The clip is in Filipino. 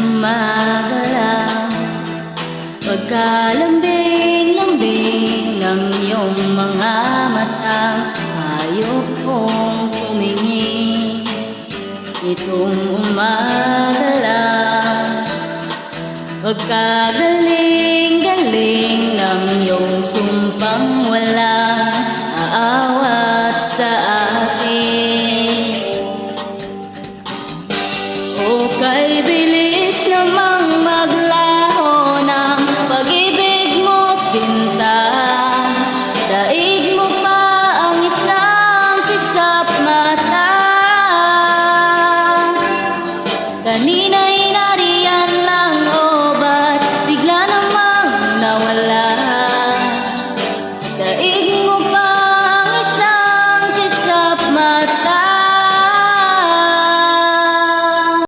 umaga lang, pagkalambing-lambing ng iyong mga matang, hayop kong tumingin. Itong umaga lang, pagkagaling-galing ng iyong sumpang walang aawat sa akin. O kay bilis namang maglaho ng pag-ibig mo, sinta. Daig mo pa ang isang kisap mata. Kanina'y